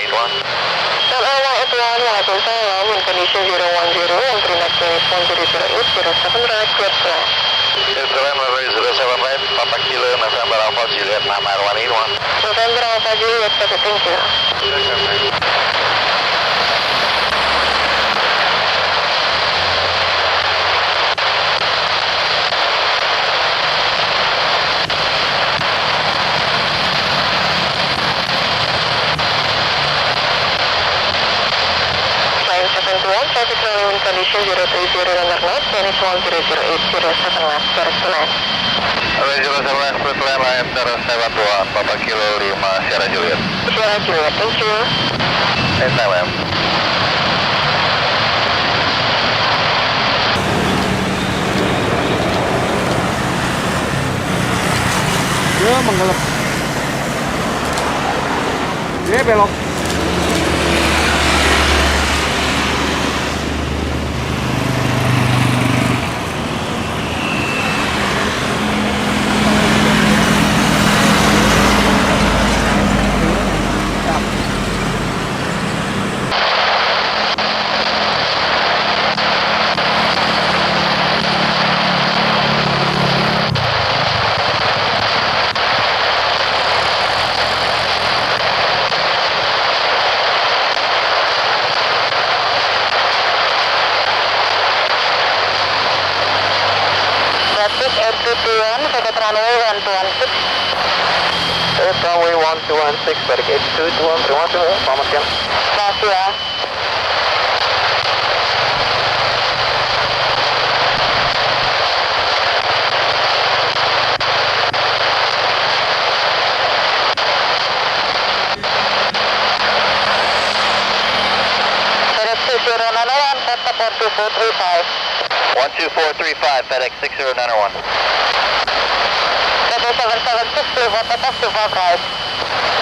come on. Everyone, Waalaikumsalam, in condition 010, Antri next unit 1008, 07 right, clear flight. Jerusalem, runway 07 right, Papa Kilo, November Alpha Juliet, Nama Arwan Irwan. November Alpha Juliet, thank you. Traffic runway in condition 030 runner north, finish 1008, 07 left, first left. Runway 07 right, split line, line, Bandara Soekarno Hatta, Papa Kilo 5, Sierra Juliet. Sierra Juliet, thank you. Anytime, ma'am. Dia menggelap. Dia belok. Dekat runway 1216. Runway 1216, balik 8221, terima kasih, selamat siang. Makasih ya. FedEx 6091, tetap 12435. 12435, FedEx 6091. 776, leave at 25 right.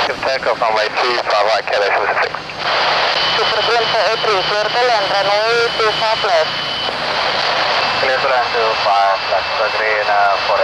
Give takeoff runway 25 right, KLA 46. Super Green 483, clear to land, runway 25 left. Clear to land 25 left, Super Green 483.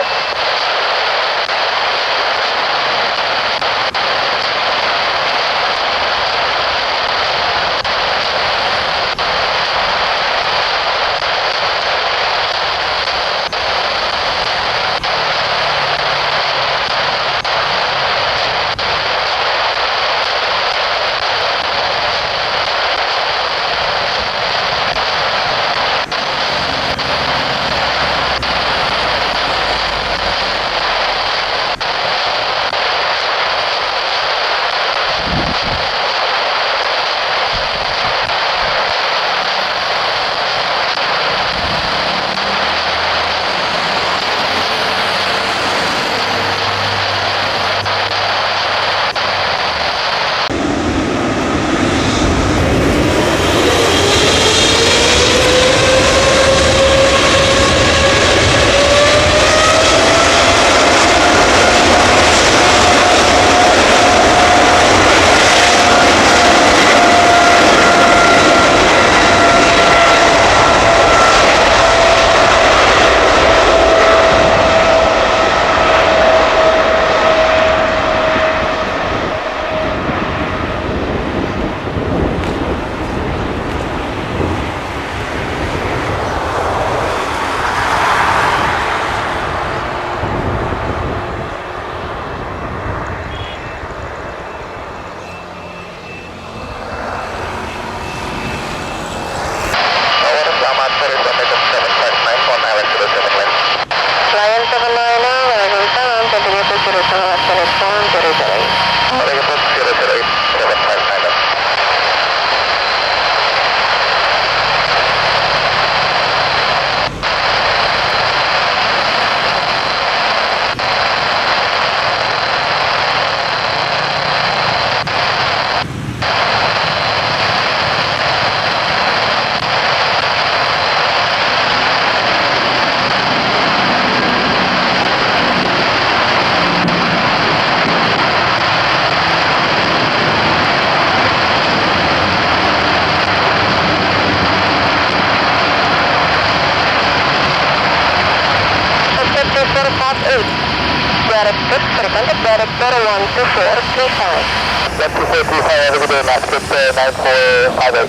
Director 12435. 2435, have a good day, Max, with 9458.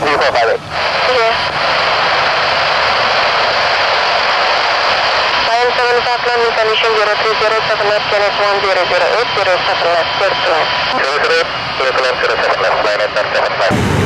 3458. Iya. 975 in condition 0307 left, Janet 1008, 07 left, clear to land. 07 left, line at 75.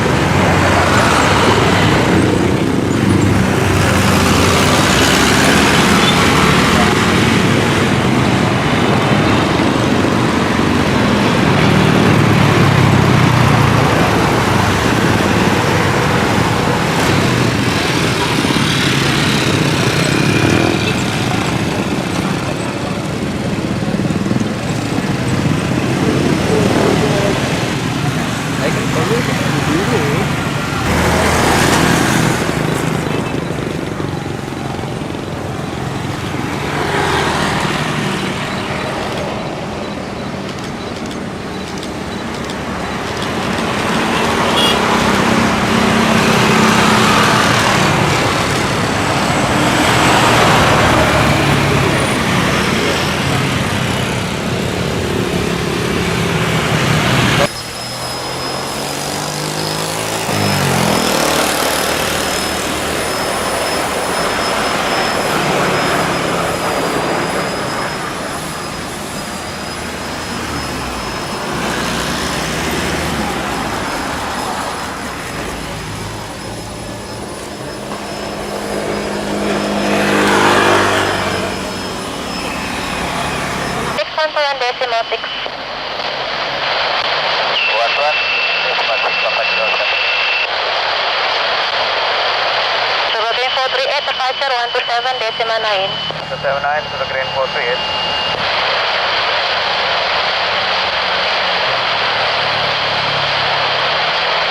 Decimal 6. 11, informasi Bapak Jakarta. Sugar Green 438, departure 127, decimal 9. 279, Sugar Green 438.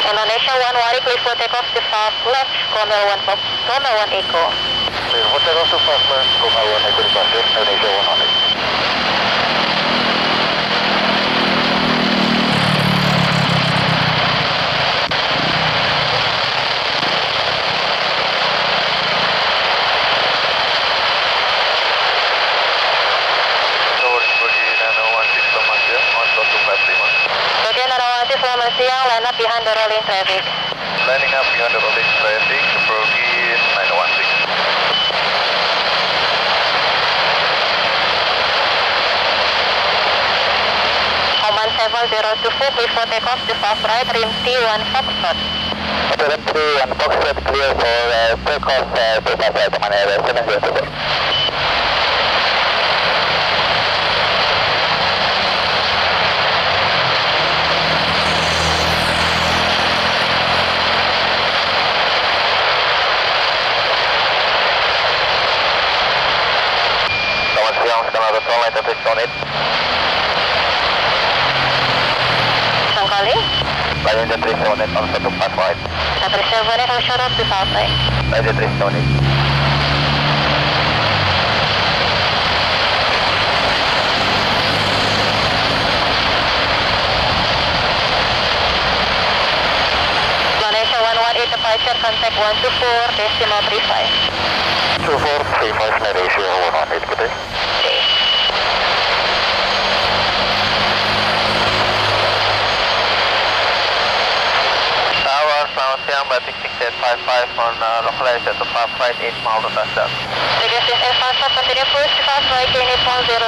Indonesia 1 clear for takeoff to south left, Comel 1 Fox, Comel 1 Echo. Clear for takeoff to fast left, Goma 1 Echo departure, Indonesia 1. Bagian Narawati, selamat siang, line up behind the rolling traffic. Lining up behind the rolling traffic, Brogi 916. Oman 7024, clear for takeoff to south right, rim T1 Foxtrot. Rim T1 Foxtrot clear for takeoff to south right, Oman area 704. Sangkali? Line the 378 on to pass wide. 378, hold short up to south right. Line the 378. Malaysia 118 departure, contact 124, decimal 35. 2435, Malaysia 118, good day. Selamat siang, Batik 6855 on localized at the far right 8 mile to touchdown. Legacy F5, continue first to fast right, unit 1009.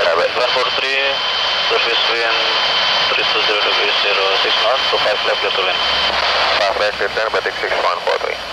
Rabbit 143, surface wind 320 degrees 06 knots, to 5 left left to land. 5 left left, Batik 6143.